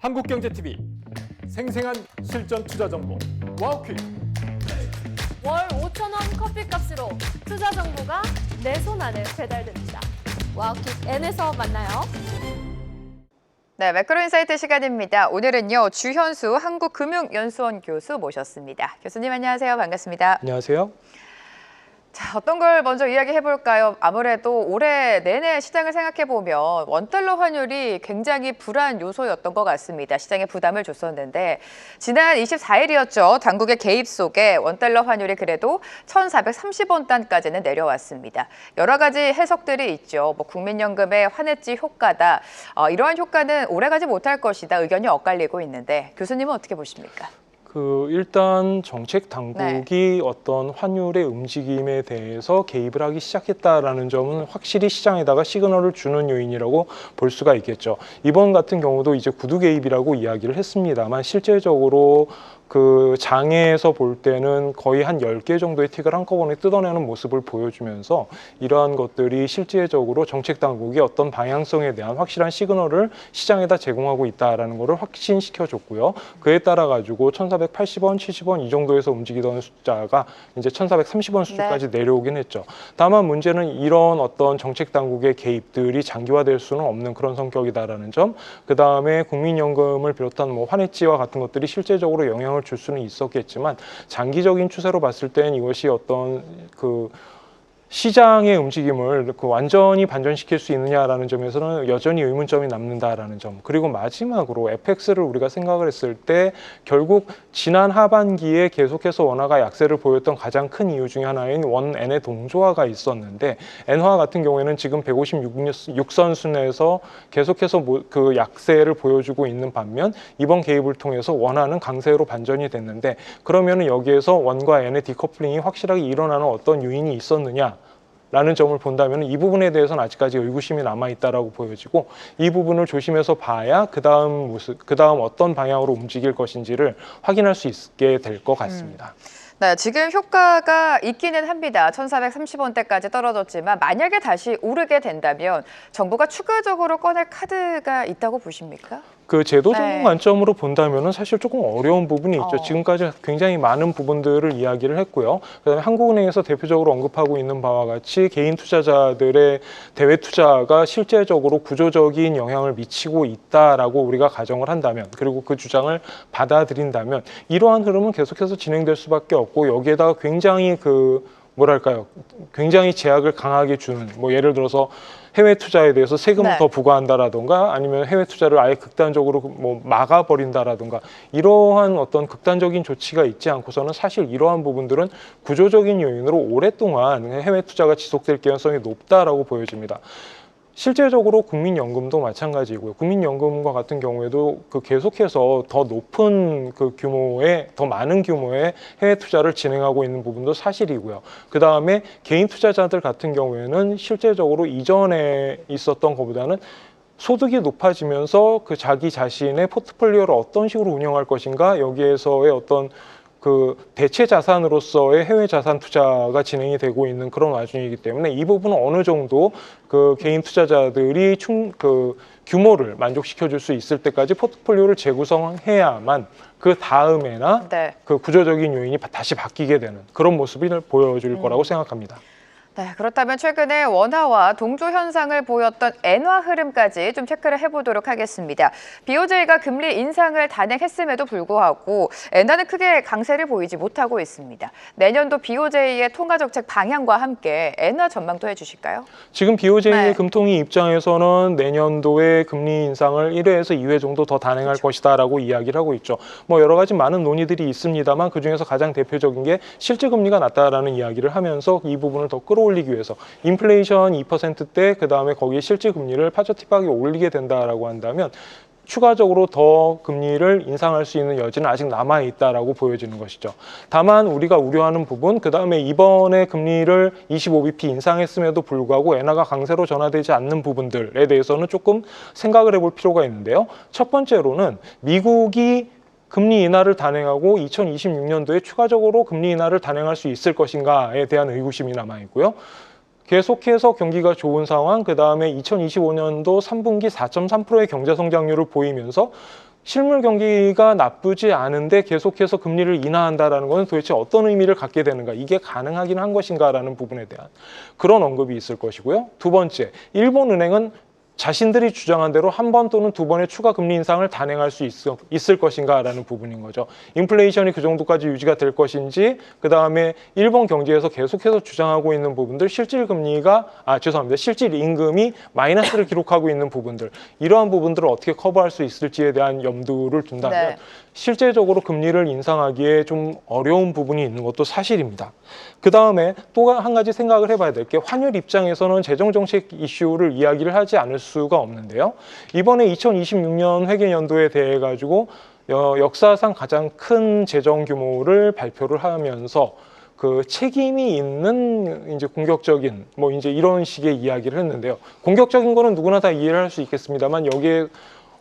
한국경제TV 생생한 실전 투자 정보 와우퀵. 월 5,000원 커피값으로 투자 정보가 내 손 안에 배달됩니다. 와우킥 N에서 만나요. 네, 매크로인사이트 시간입니다. 오늘은요, 주현수 한국금융연수원 교수 모셨습니다. 교수님 안녕하세요. 반갑습니다. 안녕하세요. 자, 어떤 걸 먼저 이야기해 볼까요? 아무래도 올해 내내 시장을 생각해 보면 원달러 환율이 굉장히 불안 요소였던 것 같습니다. 시장에 부담을 줬었는데 지난 24일이었죠. 당국의 개입 속에 원달러 환율이 그래도 1,430원단까지는 내려왔습니다. 여러 가지 해석들이 있죠. 국민연금의 환해지 효과다. 이러한 효과는 오래가지 못할 것이다. 의견이 엇갈리고 있는데 교수님은 어떻게 보십니까? 일단 정책 당국이 어떤 환율의 움직임에 대해서 개입을 하기 시작했다라는 점은 확실히 시장에다가 시그널을 주는 요인이라고 볼 수가 있겠죠. 이번 같은 경우도 이제 구두 개입이라고 이야기를 했습니다만 실제적으로 그 장에서 볼 때는 거의 한 10개 정도의 틱을 한꺼번에 뜯어내는 모습을 보여주면서 이러한 것들이 실제적으로 정책 당국이 어떤 방향성에 대한 확실한 시그널을 시장에다 제공하고 있다라는 것을 확신시켜줬고요. 그에 따라 가지고 1,480원, 70원 이 정도에서 움직이던 숫자가 이제 1,430원 수준까지 내려오긴 했죠. 다만 문제는 이런 어떤 정책 당국의 개입들이 장기화될 수는 없는 그런 성격이다라는 점. 그 다음에 국민연금을 비롯한 환해지와 같은 것들이 실제적으로 영향을 줄 수는 있었겠지만 장기적인 추세로 봤을 땐 이것이 어떤 시장의 움직임을 완전히 반전시킬 수 있느냐라는 점에서는 여전히 의문점이 남는다라는 점. 그리고 마지막으로 FX를 우리가 생각을 했을 때 결국 지난 하반기에 계속해서 원화가 약세를 보였던 가장 큰 이유 중에 하나인 원엔의 동조화가 있었는데 엔화 같은 경우에는 지금 156선 순에서 계속해서 그 약세를 보여주고 있는 반면 이번 개입을 통해서 원화는 강세로 반전이 됐는데 그러면은 여기에서 원과 엔의 디커플링이 확실하게 일어나는 어떤 요인이 있었느냐? 라는 점을 본다면 이 부분에 대해서는 아직까지 의구심이 남아있다라고 보여지고 이 부분을 조심해서 봐야 그 다음 어떤 방향으로 움직일 것인지를 확인할 수 있게 될 것 같습니다. 네, 지금 효과가 있기는 합니다. 1,430원대까지 떨어졌지만 만약에 다시 오르게 된다면 정부가 추가적으로 꺼낼 카드가 있다고 보십니까? 그 제도적인 관점으로 본다면은 사실 조금 어려운 부분이 있죠. 지금까지 굉장히 많은 부분들을 이야기를 했고요. 그다음에 한국은행에서 대표적으로 언급하고 있는 바와 같이 개인 투자자들의 대외 투자가 실제적으로 구조적인 영향을 미치고 있다라고 우리가 가정을 한다면, 그리고 그 주장을 받아들인다면 이러한 흐름은 계속해서 진행될 수밖에 없고 여기에다가 굉장히 굉장히 제약을 강하게 주는 예를 들어서 해외 투자에 대해서 세금을 더 부과한다라던가 아니면 해외 투자를 아예 극단적으로 막아버린다라던가 이러한 어떤 극단적인 조치가 있지 않고서는 사실 이러한 부분들은 구조적인 요인으로 오랫동안 해외 투자가 지속될 가능성이 높다라고 보여집니다. 실제적으로 국민연금도 마찬가지고요. 국민연금과 같은 경우에도 계속해서 더 높은 더 많은 규모의 해외 투자를 진행하고 있는 부분도 사실이고요. 그 다음에 개인 투자자들 같은 경우에는 실제적으로 이전에 있었던 것보다는 소득이 높아지면서 자기 자신의 포트폴리오를 어떤 식으로 운영할 것인가 여기에서의 어떤 대체 자산으로서의 해외 자산 투자가 진행이 되고 있는 그런 와중이기 때문에 이 부분은 어느 정도 개인 투자자들이 규모를 만족시켜 줄 수 있을 때까지 포트폴리오를 재구성해야만 그 다음에나 구조적인 요인이 다시 바뀌게 되는 그런 모습을 보여줄 거라고 생각합니다. 네, 그렇다면 최근에 원화와 동조 현상을 보였던 엔화 흐름까지 좀 체크를 해보도록 하겠습니다. BOJ가 금리 인상을 단행했음에도 불구하고 엔화는 크게 강세를 보이지 못하고 있습니다. 내년도 BOJ의 통화정책 방향과 함께 엔화 전망도 해주실까요? 지금 BOJ의 금통위 입장에서는 내년도에 금리 인상을 1회에서 2회 정도 더 단행할 것이다라고 이야기를 하고 있죠. 여러 가지 많은 논의들이 있습니다만 그중에서 가장 대표적인 게 실제 금리가 낮다라는 이야기를 하면서 이 부분을 더 끌어올리기 위해서 인플레이션 2%대 그다음에 거기에 실제 금리를 파저티하게 올리게 된다라고 한다면 추가적으로 더 금리를 인상할 수 있는 여지는 아직 남아있다라고 보여지는 것이죠. 다만 우리가 우려하는 부분, 그 다음에 이번에 금리를 25bp 인상했음에도 불구하고 엔화가 강세로 전환되지 않는 부분들에 대해서는 조금 생각을 해볼 필요가 있는데요. 첫 번째로는 미국이 금리 인하를 단행하고 2026년도에 추가적으로 금리 인하를 단행할 수 있을 것인가에 대한 의구심이 남아있고요. 계속해서 경기가 좋은 상황, 그 다음에 2025년도 3분기 4.3%의 경제 성장률을 보이면서 실물 경기가 나쁘지 않은데 계속해서 금리를 인하한다라는 것은 도대체 어떤 의미를 갖게 되는가, 이게 가능하긴 한 것인가라는 부분에 대한 그런 언급이 있을 것이고요. 두 번째, 일본은행은 자신들이 주장한 대로 한 번 또는 두 번의 추가 금리 인상을 단행할 수 있을 것인가라는 부분인 거죠. 인플레이션이 그 정도까지 유지가 될 것인지, 그 다음에 일본 경제에서 계속해서 주장하고 있는 부분들, 실질 임금이 마이너스를 기록하고 있는 부분들, 이러한 부분들을 어떻게 커버할 수 있을지에 대한 염두를 둔다면 네. 실제적으로 금리를 인상하기에 좀 어려운 부분이 있는 것도 사실입니다. 그 다음에 또 한 가지 생각을 해봐야 될 게, 환율 입장에서는 재정정책 이슈를 이야기를 하지 않을 수가 없는데요. 이번에 2026년 회계연도에 대해 가지고 역사상 가장 큰 재정 규모를 발표를 하면서 그 책임이 있는 이제 공격적인 이제 이런 식의 이야기를 했는데요. 공격적인 거는 누구나 다 이해를 할 수 있겠습니다만, 여기에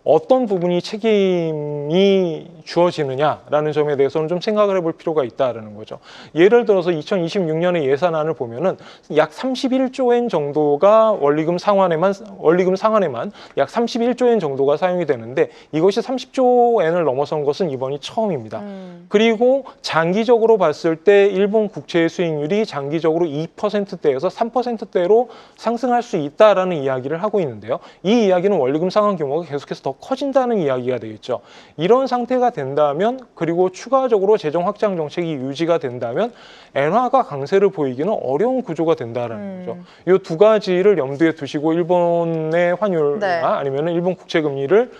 어떤 부분이 책임이 주어지느냐라는 점에 대해서는 좀 생각을 해볼 필요가 있다는 거죠. 예를 들어서 2026년의 예산안을 보면은 약 31조엔 정도가 원리금 상환에만 약 31조엔 정도가 사용이 되는데, 이것이 30조엔을 넘어선 것은 이번이 처음입니다. 그리고 장기적으로 봤을 때 일본 국채의 수익률이 장기적으로 2%대에서 3%대로 상승할 수 있다라는 이야기를 하고 있는데요. 이 이야기는 원리금 상환 규모가 계속해서 더 커진다는 이야기가 되겠죠. 이런 상태가 된다면, 그리고 추가적으로 재정 확장 정책이 유지가 된다면 엔화가 강세를 보이기는 어려운 구조가 된다는 거죠. 이 두 가지를 염두에 두시고 일본의 환율이나 네. 아니면 일본 국채 금리를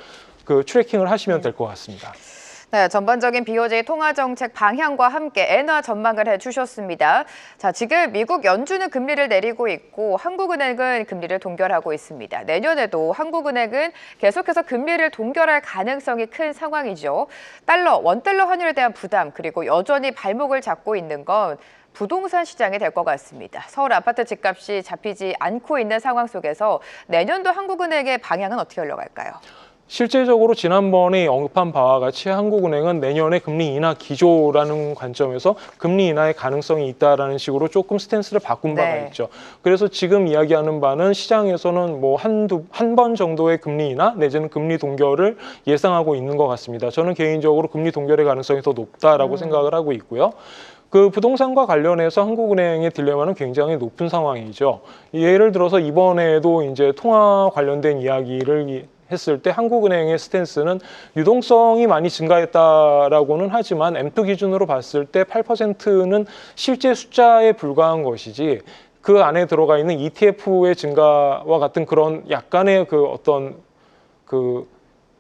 트래킹을 하시면 될 것 같습니다. 네, 전반적인 BOJ 통화정책 방향과 함께 엔화 전망을 해주셨습니다. 자, 지금 미국 연준은 금리를 내리고 있고 한국은행은 금리를 동결하고 있습니다. 내년에도 한국은행은 계속해서 금리를 동결할 가능성이 큰 상황이죠. 원달러 환율에 대한 부담, 그리고 여전히 발목을 잡고 있는 건 부동산 시장이 될 것 같습니다. 서울 아파트 집값이 잡히지 않고 있는 상황 속에서 내년도 한국은행의 방향은 어떻게 흘러갈까요? 실제적으로 지난번에 언급한 바와 같이 한국은행은 내년에 금리 인하 기조라는 관점에서 금리 인하의 가능성이 있다라는 식으로 조금 스탠스를 바꾼 바가 있죠. 그래서 지금 이야기하는 바는 시장에서는 한 번 정도의 금리 인하 내지는 금리 동결을 예상하고 있는 것 같습니다. 저는 개인적으로 금리 동결의 가능성이 더 높다라고 생각을 하고 있고요. 그 부동산과 관련해서 한국은행의 딜레마는 굉장히 높은 상황이죠. 예를 들어서 이번에도 이제 통화 관련된 이야기를 했을 때 한국은행의 스탠스는 유동성이 많이 증가했다라고는 하지만 M2 기준으로 봤을 때 8%는 실제 숫자에 불과한 것이지, 그 안에 들어가 있는 ETF의 증가와 같은 그런 약간의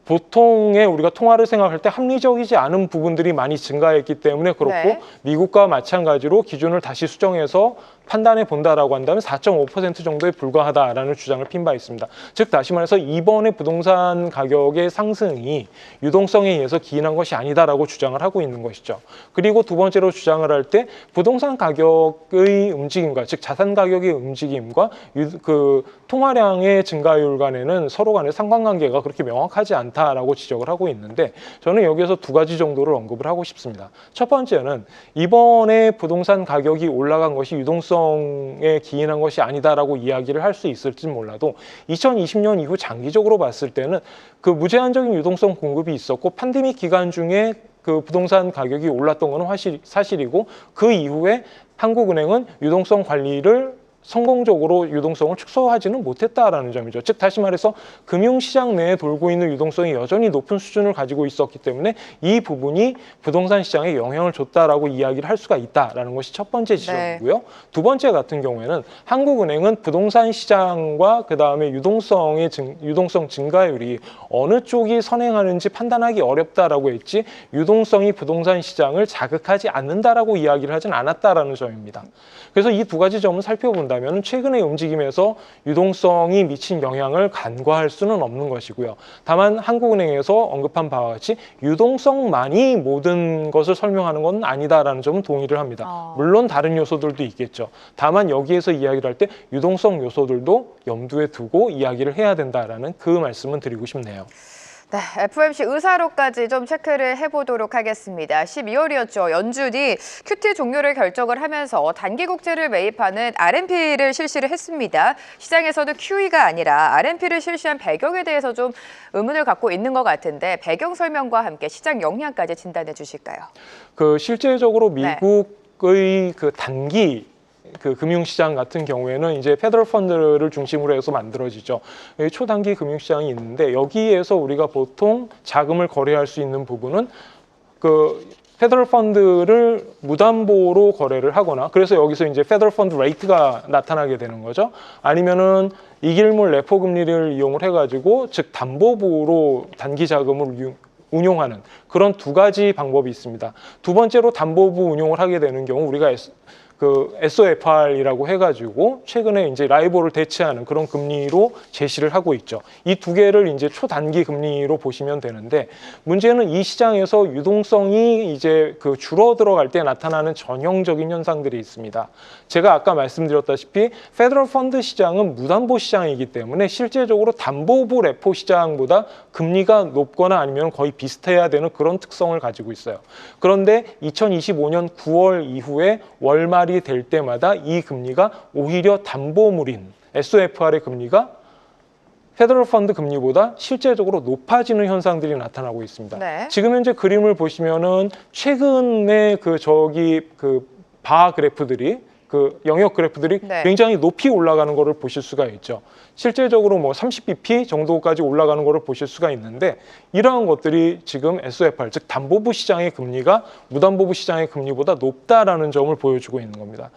보통의 우리가 통화를 생각할 때 합리적이지 않은 부분들이 많이 증가했기 때문에 그렇고, 네. 미국과 마찬가지로 기준을 다시 수정해서 판단해 본다라고 한다면 4.5% 정도에 불과하다라는 주장을 핀 바 있습니다. 즉 다시 말해서 이번에 부동산 가격의 상승이 유동성에 의해서 기인한 것이 아니다라고 주장을 하고 있는 것이죠. 그리고 두 번째로 주장을 할 때 부동산 가격의 움직임과, 즉 자산 가격의 움직임과 통화량의 증가율 간에는 서로 간의 상관관계가 그렇게 명확하지 않다라고 지적을 하고 있는데, 저는 여기에서 두 가지 정도를 언급을 하고 싶습니다. 첫 번째는 이번에 부동산 가격이 올라간 것이 유동성에 기인한 것이 아니다라고 이야기를 할 수 있을지 몰라도 2020년 이후 장기적으로 봤을 때는 그 무제한적인 유동성 공급이 있었고, 팬데믹 기간 중에 그 부동산 가격이 올랐던 것은 사실이고, 그 이후에 한국은행은 유동성 관리를 성공적으로 유동성을 축소하지는 못했다라는 점이죠. 즉 다시 말해서 금융시장 내에 돌고 있는 유동성이 여전히 높은 수준을 가지고 있었기 때문에 이 부분이 부동산 시장에 영향을 줬다라고 이야기를 할 수가 있다라는 것이 첫 번째 지적이고요. 두 번째 같은 경우에는 한국은행은 부동산 시장과 그 다음에 유동성 증가율이 어느 쪽이 선행하는지 판단하기 어렵다라고 했지, 유동성이 부동산 시장을 자극하지 않는다라고 이야기를 하진 않았다라는 점입니다. 그래서 이 두 가지 점을 살펴본다면 최근의 움직임에서 유동성이 미친 영향을 간과할 수는 없는 것이고요. 다만 한국은행에서 언급한 바와 같이 유동성만이 모든 것을 설명하는 건 아니다라는 점은 동의를 합니다. 물론 다른 요소들도 있겠죠. 다만 여기에서 이야기를 할 때 유동성 요소들도 염두에 두고 이야기를 해야 된다라는 그 말씀은 드리고 싶네요. 네, FOMC 의사로까지 좀 체크를 해보도록 하겠습니다. 12월이었죠. 연준이 QT 종료를 결정을 하면서 단기 국채를 매입하는 RMP를 실시를 했습니다. 시장에서는 QE가 아니라 RMP를 실시한 배경에 대해서 좀 의문을 갖고 있는 것 같은데 배경 설명과 함께 시장 영향까지 진단해 주실까요? 실제적으로 미국의 그 단기 금융시장 같은 경우에는 이제 페더럴 펀드를 중심으로 해서 만들어지죠. 초단기 금융시장이 있는데 여기에서 우리가 보통 자금을 거래할 수 있는 부분은 페더럴 펀드를 무담보로 거래를 하거나 그래서 여기서 이제 페더럴 펀드 레이트가 나타나게 되는 거죠. 아니면은 이길몰 레포 금리를 이용을 해가지고 즉 담보부로 단기 자금을 운용하는 그런 두 가지 방법이 있습니다. 두 번째로 담보부 운용을 하게 되는 경우 우리가 SOFR이라고 해가지고 최근에 이제 라이보를 대체하는 그런 금리로 제시를 하고 있죠. 이 두 개를 이제 초단기 금리로 보시면 되는데 문제는 이 시장에서 유동성이 이제 줄어들어갈 때 나타나는 전형적인 현상들이 있습니다. 제가 아까 말씀드렸다시피 페더럴 펀드 시장은 무담보 시장이기 때문에 실제적으로 담보부 레포 시장보다 금리가 높거나 아니면 거의 비슷해야 되는 그런 특성을 가지고 있어요. 그런데 2025년 9월 이후에 월말이 될 때마다 이 금리가 오히려 담보물인 SOFR의 금리가 페더럴 펀드 금리보다 실제적으로 높아지는 현상들이 나타나고 있습니다. 네. 지금 현재 그림을 보시면은 최근에 바 그래프들이 영역 그래프들이 네. 굉장히 높이 올라가는 것을 보실 수가 있죠. 실제적으로 30bp 정도까지 올라가는 것을 보실 수가 있는데 이러한 것들이 지금 SOFR, 즉 담보부 시장의 금리가 무담보부 시장의 금리보다 높다라는 점을 보여주고 있는 겁니다.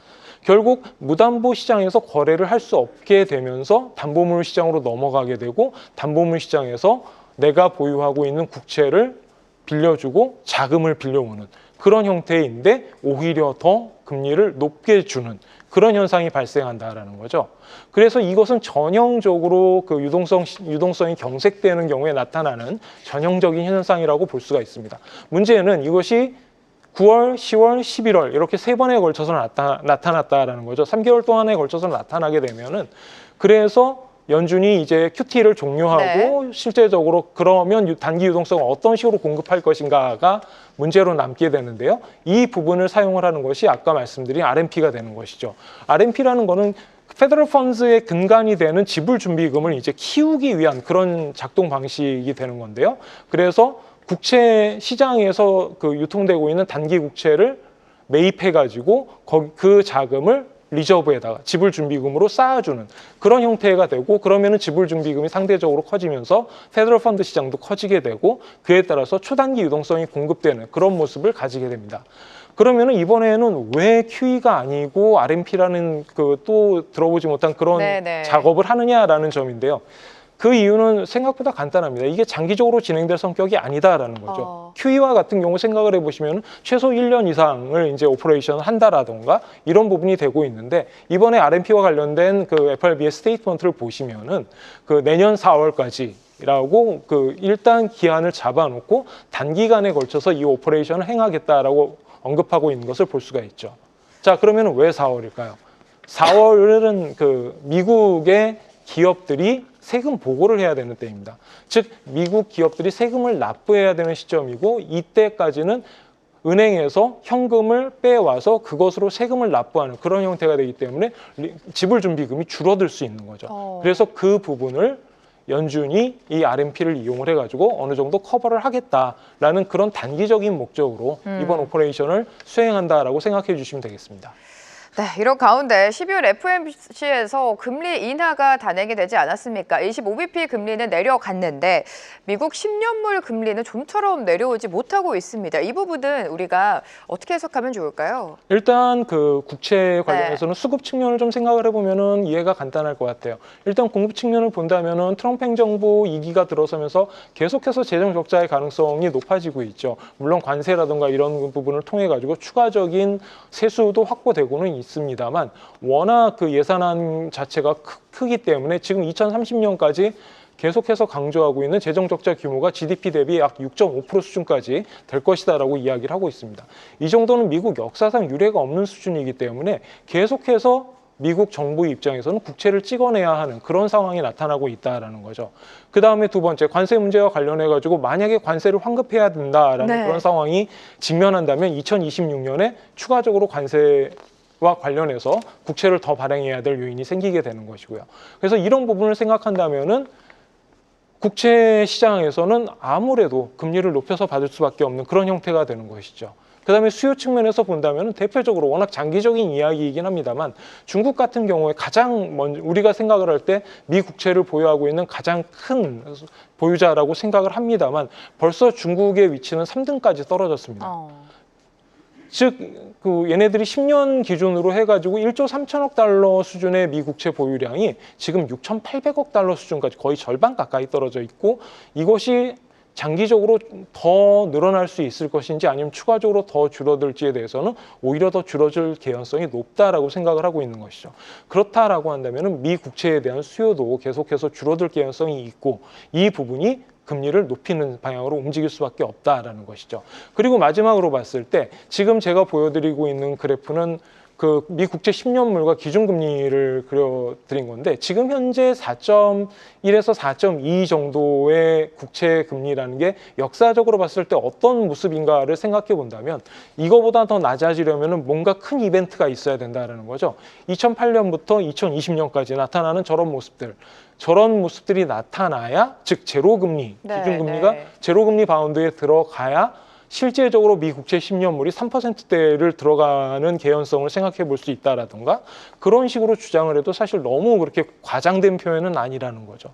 결국 무담보 시장에서 거래를 할 수 없게 되면서 담보물 시장으로 넘어가게 되고 담보물 시장에서 내가 보유하고 있는 국채를 빌려주고 자금을 빌려오는 그런 형태인데 오히려 더 금리를 높게 주는 그런 현상이 발생한다라는 거죠. 그래서 이것은 전형적으로 유동성이 경색되는 경우에 나타나는 전형적인 현상이라고 볼 수가 있습니다. 문제는 이것이 9월, 10월, 11월 이렇게 세 번에 걸쳐서 나타났다라는 거죠. 3개월 동안에 걸쳐서 나타나게 되면은 그래서 연준이 이제 QT를 종료하고 실제적으로 그러면 단기 유동성을 어떤 식으로 공급할 것인가가 문제로 남게 되는데요. 이 부분을 사용을 하는 것이 아까 말씀드린 RMP가 되는 것이죠. RMP라는 거는 페더럴 펀드의 근간이 되는 지불 준비금을 이제 키우기 위한 그런 작동 방식이 되는 건데요. 그래서 국채 시장에서 유통되고 있는 단기 국채를 매입해가지고 그 자금을 리저브에다가 지불 준비금으로 쌓아주는 그런 형태가 되고 그러면은 지불 준비금이 상대적으로 커지면서 페더럴 펀드 시장도 커지게 되고 그에 따라서 초단기 유동성이 공급되는 그런 모습을 가지게 됩니다. 그러면은 이번에는 왜 QE가 아니고 RMP라는 또 들어보지 못한 그런 작업을 하느냐라는 점인데요. 그 이유는 생각보다 간단합니다. 이게 장기적으로 진행될 성격이 아니다라는 거죠. QE와 같은 경우 생각을 해보시면 최소 1년 이상을 이제 오퍼레이션을 한다라던가 이런 부분이 되고 있는데 이번에 RMP와 관련된 FRB의 스테이트먼트를 보시면은 내년 4월까지라고 일단 기한을 잡아놓고 단기간에 걸쳐서 이 오퍼레이션을 행하겠다라고 언급하고 있는 것을 볼 수가 있죠. 자, 그러면 왜 4월일까요? 4월은 미국의 기업들이 세금 보고를 해야 되는 때입니다. 즉 미국 기업들이 세금을 납부해야 되는 시점이고 이때까지는 은행에서 현금을 빼와서 그것으로 세금을 납부하는 그런 형태가 되기 때문에 지불 준비금이 줄어들 수 있는 거죠. 그래서 그 부분을 연준이 이 RMP를 이용을 해가지고 어느 정도 커버를 하겠다라는 그런 단기적인 목적으로 이번 오퍼레이션을 수행한다라고 생각해 주시면 되겠습니다. 네, 이런 가운데 12월 FOMC에서 금리 인하가 단행이 되지 않았습니까? 25bp 금리는 내려갔는데 미국 10년물 금리는 좀처럼 내려오지 못하고 있습니다. 이 부분은 우리가 어떻게 해석하면 좋을까요? 일단 국채 관련해서는 수급 측면을 좀 생각을 해보면은 이해가 간단할 것 같아요. 일단 공급 측면을 본다면은 트럼프 행정부 2기가 들어서면서 계속해서 재정 적자의 가능성이 높아지고 있죠. 물론 관세라든가 이런 부분을 통해 가지고 추가적인 세수도 확보되고는 있습니다만 워낙 예산안 자체가 크기 때문에 지금 2030년까지 계속해서 강조하고 있는 재정 적자 규모가 GDP 대비 약 6.5% 수준까지 될 것이다라고 이야기를 하고 있습니다. 이 정도는 미국 역사상 유례가 없는 수준이기 때문에 계속해서 미국 정부 입장에서는 국채를 찍어내야 하는 그런 상황이 나타나고 있다라는 거죠. 그 다음에 두 번째, 관세 문제와 관련해 가지고 만약에 관세를 환급해야 된다라는 네. 그런 상황이 직면한다면 2026년에 추가적으로 관세와 관련해서 국채를 더 발행해야 될 요인이 생기게 되는 것이고요. 그래서 이런 부분을 생각한다면은 국채 시장에서는 아무래도 금리를 높여서 받을 수밖에 없는 그런 형태가 되는 것이죠. 그다음에 수요 측면에서 본다면 대표적으로 워낙 장기적인 이야기이긴 합니다만 중국 같은 경우에 가장 먼저 우리가 생각을 할 때 미 국채를 보유하고 있는 가장 큰 보유자라고 생각을 합니다만 벌써 중국의 위치는 3등까지 떨어졌습니다. 즉, 얘네들이 10년 기준으로 해가지고 1조 3천억 달러 수준의 미 국채 보유량이 지금 6,800억 달러 수준까지 거의 절반 가까이 떨어져 있고 이것이 장기적으로 더 늘어날 수 있을 것인지 아니면 추가적으로 더 줄어들지에 대해서는 오히려 더 줄어들 개연성이 높다라고 생각을 하고 있는 것이죠. 그렇다라고 한다면 미 국채에 대한 수요도 계속해서 줄어들 개연성이 있고 이 부분이 금리를 높이는 방향으로 움직일 수밖에 없다라는 것이죠. 그리고 마지막으로 봤을 때 지금 제가 보여드리고 있는 그래프는 그 미 국채 10년물과 기준금리를 그려드린 건데 지금 현재 4.1에서 4.2 정도의 국채 금리라는 게 역사적으로 봤을 때 어떤 모습인가를 생각해 본다면 이거보다 더 낮아지려면 뭔가 큰 이벤트가 있어야 된다는 거죠. 2008년부터 2020년까지 나타나는 저런 모습들이 나타나야 즉 제로금리, 기준금리가 제로금리 바운드에 들어가야 실제적으로 미 국채 10년물이 3%대를 들어가는 개연성을 생각해 볼 수 있다라든가 그런 식으로 주장을 해도 사실 너무 그렇게 과장된 표현은 아니라는 거죠.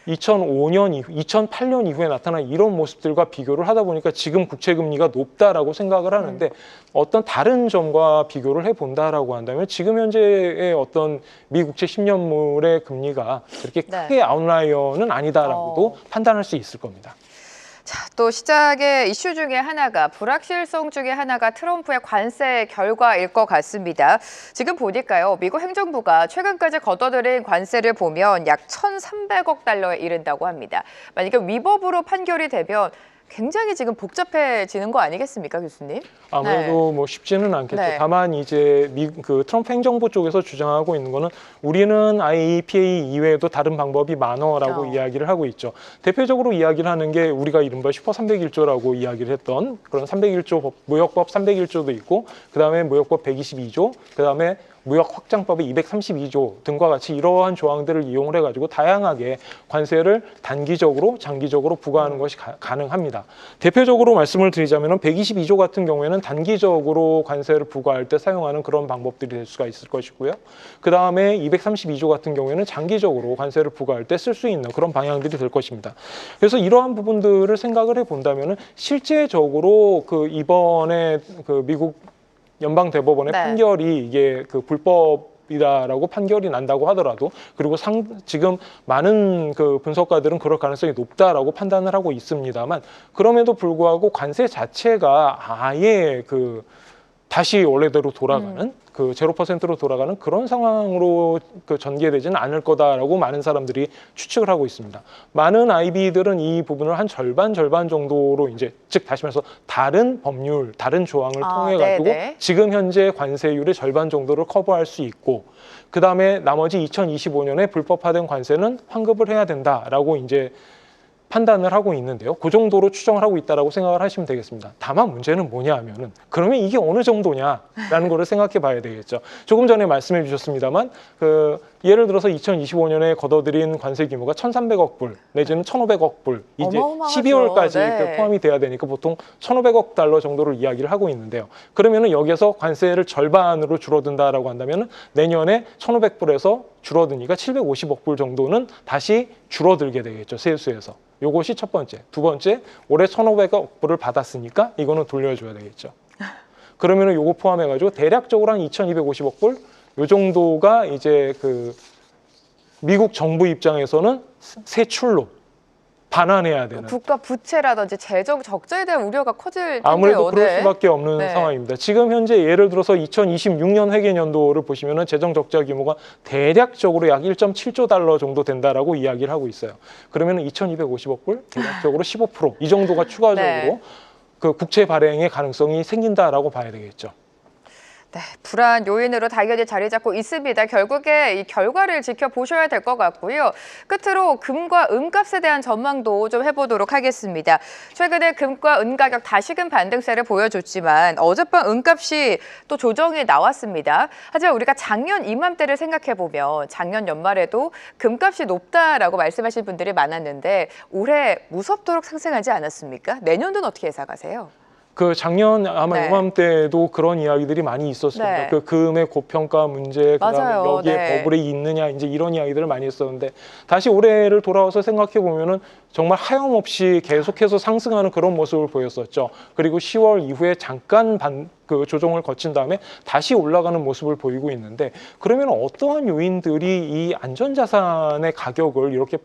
2008년 이후에 나타난 이런 모습들과 비교를 하다 보니까 지금 국채 금리가 높다라고 생각을 하는데 어떤 다른 점과 비교를 해본다라고 한다면 지금 현재의 어떤 미 국채 10년물의 금리가 그렇게 크게 아웃라이어는 아니다라고도 판단할 수 있을 겁니다. 자, 또 시작의 이슈 중에 하나가 불확실성 중에 하나가 트럼프의 관세 결과일 것 같습니다. 지금 보니까요, 미국 행정부가 최근까지 걷어들인 관세를 보면 약 1,300억 달러에 이른다고 합니다. 만약에 위법으로 판결이 되면 굉장히 지금 복잡해지는 거 아니겠습니까, 교수님? 아무래도 뭐 쉽지는 않겠죠. 다만 이제 트럼프 행정부 쪽에서 주장하고 있는 거는 우리는 IEPA 이외에도 다른 방법이 많어라고 이야기를 하고 있죠. 대표적으로 이야기를 하는 게 우리가 이른바 슈퍼 301조라고 이야기를 했던 그런 301조 무역법 301조도 있고 그다음에 무역법 122조, 그다음에 무역 확장법의 232조 등과 같이 이러한 조항들을 이용을 해가지고 다양하게 관세를 단기적으로, 장기적으로 부과하는 것이 가능합니다. 대표적으로 말씀을 드리자면 122조 같은 경우에는 단기적으로 관세를 부과할 때 사용하는 그런 방법들이 될 수가 있을 것이고요. 그 다음에 232조 같은 경우에는 장기적으로 관세를 부과할 때 쓸 수 있는 그런 방향들이 될 것입니다. 그래서 이러한 부분들을 생각을 해본다면 실제적으로 이번에 미국 연방 대법원의 판결이 이게 불법이다라고 판결이 난다고 하더라도 그리고 지금 많은 분석가들은 그럴 가능성이 높다라고 판단을 하고 있습니다만 그럼에도 불구하고 관세 자체가 아예 다시 원래대로 돌아가는 0%로 돌아가는 그런 상황으로 전개되지는 않을 거다라고 많은 사람들이 추측을 하고 있습니다. 많은 IB들은 이 부분을 한 절반 정도로 이제 즉 다시 말해서 다른 법률, 다른 조항을 통해 가지고 지금 현재 관세율의 절반 정도를 커버할 수 있고 그 다음에 나머지 2025년에 불법화된 관세는 환급을 해야 된다라고 이제 판단을 하고 있는데요. 그 정도로 추정을 하고 있다라고 생각을 하시면 되겠습니다. 다만 문제는 뭐냐 하면은 그러면 이게 어느 정도냐라는 거를 생각해 봐야 되겠죠. 조금 전에 말씀해 주셨습니다만 예를 들어서 2025년에 걷어들인 관세 규모가 1,300억 불 내지는 1,500억 불 이제 12월까지 포함이 돼야 되니까 보통 1,500억 달러 정도를 이야기를 하고 있는데요. 그러면은 여기에서 관세를 절반으로 줄어든다라고 한다면은 내년에 1,500불에서 줄어드니까 750억 불 정도는 다시 줄어들게 되겠죠. 세수에서. 요것이 첫 번째. 두 번째, 올해 1,500억 불을 받았으니까 이거는 돌려줘야 되겠죠. 그러면은 요거 포함해가지고 대략적으로 한 2,250억 불, 요 정도가 이제 미국 정부 입장에서는 세출로 반환해야 되는. 국가 부채라든지 재정 적자에 대한 우려가 커질 텐데요. 아무래도 그럴 수밖에 없는 상황입니다. 지금 현재 예를 들어서 2026년 회계년도를 보시면은 재정 적자 규모가 대략적으로 약 1.7조 달러 정도 된다라고 이야기를 하고 있어요. 그러면 2,250억 불, 대략적으로 15% 이 정도가 추가적으로 국채 발행의 가능성이 생긴다라고 봐야 되겠죠. 네, 불안 요인으로 당연히 자리 잡고 있습니다. 결국에 이 결과를 지켜보셔야 될 것 같고요. 끝으로 금과 은값에 대한 전망도 좀 해보도록 하겠습니다. 최근에 금과 은 가격 다시금 반등세를 보여줬지만 어젯밤 은값이 또 조정이 나왔습니다. 하지만 우리가 작년 이맘때를 생각해보면 작년 연말에도 금값이 높다라고 말씀하신 분들이 많았는데 올해 무섭도록 상승하지 않았습니까? 내년도는 어떻게 예상하세요? 그 작년 아마 네. 이맘때도 그런 이야기들이 많이 있었습니다. 네. 그 금의 고평가 문제, 그다음에 맞아요. 여기에 네. 버블이 있느냐 이제 이런 이야기들을 많이 했었는데 다시 올해를 돌아와서 생각해 보면은 정말 하염없이 계속해서 상승하는 그런 모습을 보였었죠. 그리고 10월 이후에 잠깐 그 조정을 거친 다음에 다시 올라가는 모습을 보이고 있는데 그러면 어떠한 요인들이 이 안전자산의 가격을 이렇게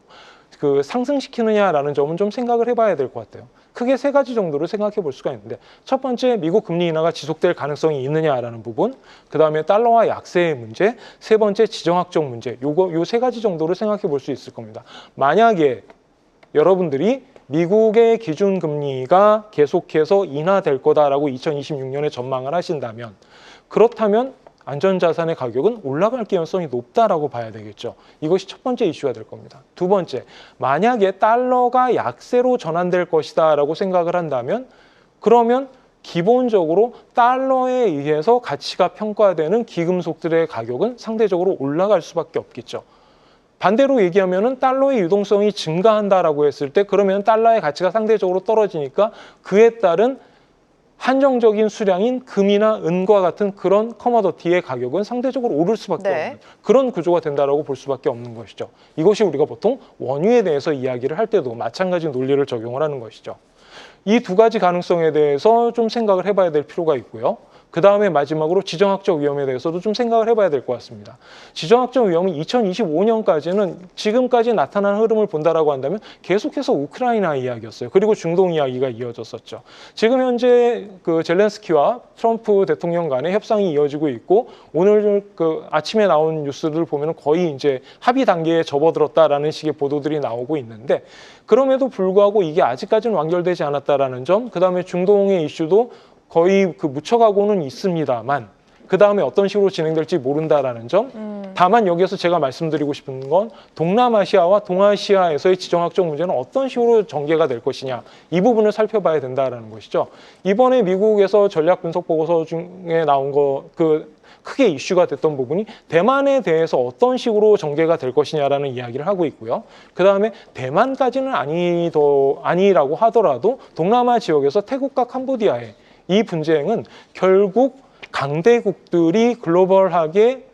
그 상승시키느냐라는 점은 좀 생각을 해봐야 될 것 같아요. 크게 세 가지 정도로 생각해 볼 수가 있는데 첫 번째 미국 금리 인하가 지속될 가능성이 있느냐라는 부분, 그 다음에 달러화 약세의 문제, 세 번째 지정학적 문제, 요 세 가지 정도를 생각해 볼 수 있을 겁니다. 만약에 여러분들이 미국의 기준금리가 계속해서 인하될 거다라고 2026년에 전망을 하신다면 그렇다면 안전자산의 가격은 올라갈 가능성이 높다라고 봐야 되겠죠. 이것이 첫 번째 이슈가 될 겁니다. 두 번째, 만약에 달러가 약세로 전환될 것이다라고 생각을 한다면 그러면 기본적으로 달러에 의해서 가치가 평가되는 기금속들의 가격은 상대적으로 올라갈 수밖에 없겠죠. 반대로 얘기하면은 달러의 유동성이 증가한다라고 했을 때 그러면 달러의 가치가 상대적으로 떨어지니까 그에 따른 한정적인 수량인 금이나 은과 같은 그런 커머더티의 가격은 상대적으로 오를 수밖에 없는 그런 구조가 된다라고 볼 수밖에 없는 것이죠. 이것이 우리가 보통 원유에 대해서 이야기를 할 때도 마찬가지 논리를 적용을 하는 것이죠. 이 두 가지 가능성에 대해서 좀 생각을 해봐야 될 필요가 있고요. 그 다음에 마지막으로 지정학적 위험에 대해서도 좀 생각을 해봐야 될 것 같습니다. 지정학적 위험은 2025년까지는 지금까지 나타난 흐름을 본다라고 한다면 계속해서 우크라이나 이야기였어요. 그리고 중동 이야기가 이어졌었죠. 지금 현재 그 젤렌스키와 트럼프 대통령 간의 협상이 이어지고 있고 오늘 그 아침에 나온 뉴스들을 보면 거의 이제 합의 단계에 접어들었다라는 식의 보도들이 나오고 있는데 그럼에도 불구하고 이게 아직까지는 완결되지 않았다라는 점, 그 다음에 중동의 이슈도 거의 그 묻혀가고는 있습니다만 그 다음에 어떤 식으로 진행될지 모른다라는 점. 다만 여기에서 제가 말씀드리고 싶은 건 동남아시아와 동아시아에서의 지정학적 문제는 어떤 식으로 전개가 될 것이냐 이 부분을 살펴봐야 된다라는 것이죠. 이번에 미국에서 전략 분석 보고서 중에 나온 크게 이슈가 됐던 부분이 대만에 대해서 어떤 식으로 전개가 될 것이냐라는 이야기를 하고 있고요. 그 다음에 대만까지는 아니라고 하더라도 동남아 지역에서 태국과 캄보디아의 이 분쟁은 결국 강대국들이 글로벌하게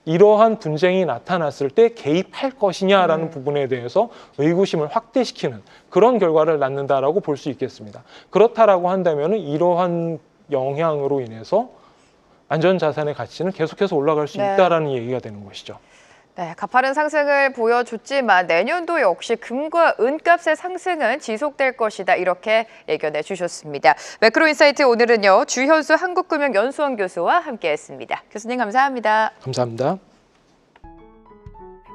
이러한 분쟁이 나타났을 때 개입할 것이냐라는 부분에 대해서 의구심을 확대시키는 그런 결과를 낳는다라고 볼 수 있겠습니다. 그렇다라고 한다면 이러한 영향으로 인해서 안전자산의 가치는 계속해서 올라갈 수 있다라는 얘기가 되는 것이죠. 네, 가파른 상승을 보여줬지만 내년도 역시 금과 은값의 상승은 지속될 것이다. 이렇게 예견해 주셨습니다. 매크로인사이트 오늘은요. 주현수 한국금융연수원 교수와 함께했습니다. 교수님 감사합니다. 감사합니다.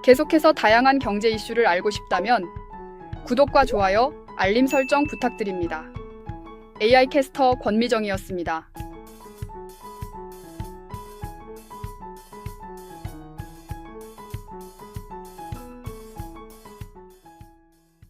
계속해서 다양한 경제 이슈를 알고 싶다면 구독과 좋아요, 알림 설정 부탁드립니다. AI 캐스터 권미정이었습니다.